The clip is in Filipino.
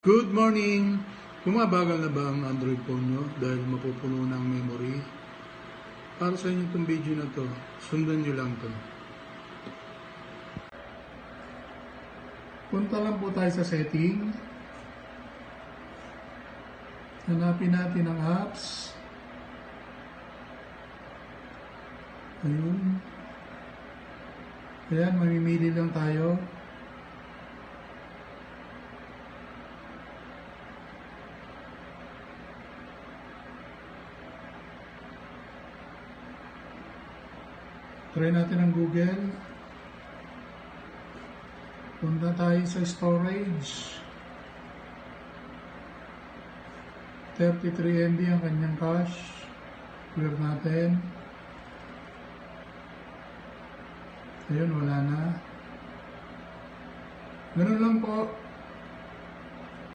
Good morning! Bumabagal na ba ang Android phone nyo dahil mapupuno na ang memory? Para sa inyo itong video na to, sundan nyo lang to. Punta lang po tayo sa setting. Hanapin natin ang apps. Ayun. Ayan, mamimili lang tayo. Try natin ang Google. Punta tayo sa storage. 33 MB ang kanyang cache. Clear natin. Ayun, wala na. Ganun lang po.